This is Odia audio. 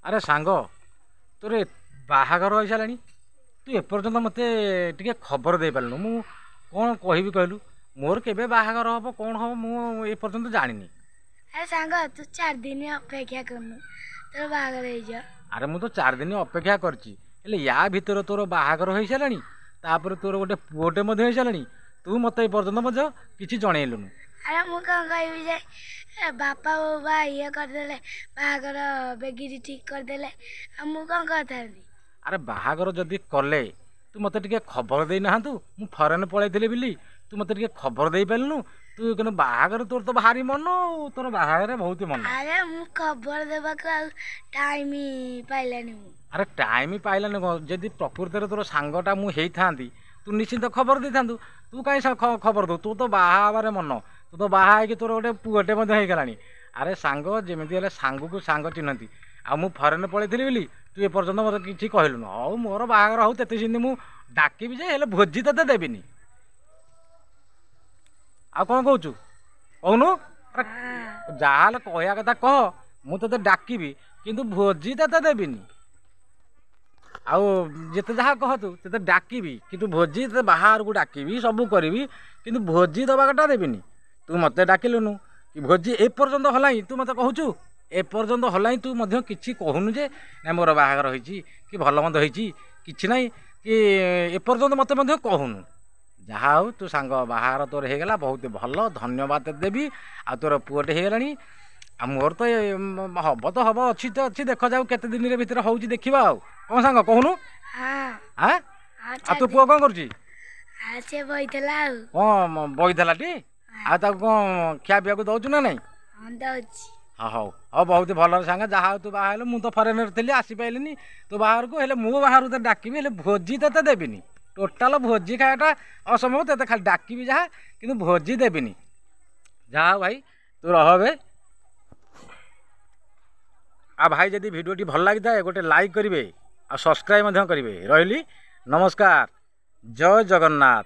ଆରେ ସାଙ୍ଗ ତୋର ବାହାଘର ହେଇସାରିଲାଣି ତୁ ଏପର୍ଯ୍ୟନ୍ତ ମୋତେ ଟିକେ ଖବର ଦେଇପାରିଲୁନୁ। ମୁଁ କ'ଣ କହିବି କହିଲୁ? ମୋର କେବେ ବାହାଘର ହେବ କ'ଣ ହେବ ମୁଁ ଏପର୍ଯ୍ୟନ୍ତ ଜାଣିନି। ଆରେ ସାଙ୍ଗ ତୁ 4 ଦିନ ଅପେକ୍ଷା କରୁନୁ ତୋର ବାହାଘର ହେଇଯିବ। ଆରେ ମୁଁ ତ 4 ଦିନ ଅପେକ୍ଷା କରିଛି, ହେଲେ ୟା ଭିତରେ ତୋର ବାହାଘର ହେଇସାରିଲାଣି, ତାପରେ ତୋର ଗୋଟେ ପୁଅଟେ ମଧ୍ୟ ହେଇସାରିଲାଣି, ତୁ ମୋତେ ଏପର୍ଯ୍ୟନ୍ତ ମଧ୍ୟ କିଛି ଜଣେଇଲୁନୁ। ଆରେ ମୁଁ କ'ଣ କହିବି ଯେ ବାପା ବୋଉ ବା ଇଏ କରିଦେଲେ, ବାହାଘର ବେଗିରି ଠିକ୍ କରିଦେଲେ, ଆଉ ମୁଁ କ'ଣ କରିଥାନ୍ତି? ଆରେ ବାହାଘର ଯଦି କଲେ ତୁ ମୋତେ ଟିକେ ଖବର ଦେଇନାହାନ୍ତୁ। ମୁଁ ଫରେନ୍ ପଳେଇଥିଲି ବୋଲି ତୁ ମୋତେ ଟିକେ ଖବର ଦେଇପାରିଲୁନୁ। ତୁ କିନ୍ତୁ ବାହାଘର ତୋର ତ ଭାରି ମନ, ତୋର ବାହାଘରରେ ବହୁତ ମନ। ଆରେ ମୁଁ ଖବର ଦେବାକୁ ଆଉ ଟାଇମ୍ ପାଇଲାନି ମୁଁ। ଆରେ ଟାଇମ୍ ପାଇଲାନି କ'ଣ? ଯଦି ପ୍ରକୃତରେ ତୋର ସାଙ୍ଗଟା ମୁଁ ହେଇଥାନ୍ତି ତୁ ନିଶ୍ଚିନ୍ତ ଖବର ଦେଇଥାନ୍ତୁ। ତୁ କାହିଁ ଖବର ଦଉ? ତୁ ତ ବାହା ହେବାରେ ମନ, ତୁ ତ ବାହା ହେଇକି ତୋର ଗୋଟେ ପୁଅଟେ ମଧ୍ୟ ହେଇଗଲାଣି। ଆରେ ସାଙ୍ଗ ଯେମିତି ହେଲେ ସାଙ୍ଗକୁ ସାଙ୍ଗ ଚିହ୍ନନ୍ତି, ଆଉ ମୁଁ ଫରେନ୍ ପଳେଇଥିଲି ବୋଲି ତୁ ଏପର୍ଯ୍ୟନ୍ତ ମୋତେ କିଛି କହିଲୁନୁ। ହଉ ମୋର ବାହାଘର ହଉ, ତେତେ ସେମିତି ମୁଁ ଡାକିବି ଯେ, ହେଲେ ଭୋଜି ତତେ ଦେବିନି। ଆଉ କ'ଣ କହୁଛୁ କହୁନୁ? ଯାହାହେଲେ କହିବା କଥା କହ, ମୁଁ ତତେ ଡାକିବି କିନ୍ତୁ ଭୋଜି ତତେ ଦେବିନି। ଆଉ ଯେତେ ଯାହା କହ ତୁ ତତେ ଡାକିବି କିନ୍ତୁ ଭୋଜି ତତେ ବାହାରକୁ ଡାକିବି, ସବୁ କରିବି, କିନ୍ତୁ ଭୋଜି ଦେବା କଥା ଦେବିନି। ତୁ ମୋତେ ଡାକିଲୁନୁ କି ଭୋଜି ଏପର୍ଯ୍ୟନ୍ତ ହେଲାଣି ତୁ ମୋତେ କହୁଛୁ, ଏପର୍ଯ୍ୟନ୍ତ ହେଲାଣି ତୁ ମଧ୍ୟ କିଛି କହୁନୁ ଯେ ନାଇଁ ମୋର ବାହାଘର ହେଇଛି କି ଭଲ ମନ୍ଦ ହେଇଛି, କିଛି ନାହିଁ କି ଏପର୍ଯ୍ୟନ୍ତ ମୋତେ ମଧ୍ୟ କହୁନୁ। ଯାହା ହଉ ତୁ ସାଙ୍ଗ ବାହାଘର ତୋର ହେଇଗଲା, ବହୁତ ଭଲ, ଧନ୍ୟବାଦ ଦେବି। ଆଉ ତୋର ପୁଅଟେ ହେଇଗଲାଣି, ଆଉ ମୋର ତ ହବ ତ ହବ, ଅଛି ତ ଅଛି, ଦେଖାଯାଉ କେତେ ଦିନରେ ଭିତରେ ହେଉଛି ଦେଖିବା। ଆଉ କ'ଣ ସାଙ୍ଗ କହୁନୁ? ହଁ ଆଉ ତୋ ପୁଅ କ'ଣ କରୁଛି? ସେ ବଇଥିଲା ଆଉ। କ'ଣ ବଇଥିଲା ଟି? ଆଉ ତାକୁ କ'ଣ ଖିଆ ପିଆକୁ ଦେଉଛୁ ନା ନାଇଁ? ହଁ ଦଉଛି। ହଁ ହଉ ହଉ, ବହୁତ ଭଲ ସାଙ୍ଗ। ଯାହା ହଉ ତୁ ବାହା ହେଲୁ, ମୁଁ ତ ଫରେନ୍ରେ ଥିଲି ଆସିପାରିଲିନି ତୁ ବାହାରକୁ, ହେଲେ ମୁଁ ବାହାରକୁ ତତେ ଡାକିବି, ହେଲେ ଭୋଜି ତତେ ଦେବିନି। ଟୋଟାଲ ଭୋଜି ଖାଇବାଟା ଅସମ୍ଭବ, ତତେ ଖାଲି ଡାକିବି ଯାହା, କିନ୍ତୁ ଭୋଜି ଦେବିନି। ଯାହା ହଉ ଭାଇ ତୁ ରହବେ। ଆଉ ଭାଇ ଯଦି ଭିଡ଼ିଓଟି ଭଲ ଲାଗିଥାଏ ଗୋଟେ ଲାଇକ୍ କରିବେ, ଆଉ ସବସ୍କ୍ରାଇବ୍ ମଧ୍ୟ କରିବେ। ରହିଲି, ନମସ୍କାର, ଜୟ ଜଗନ୍ନାଥ।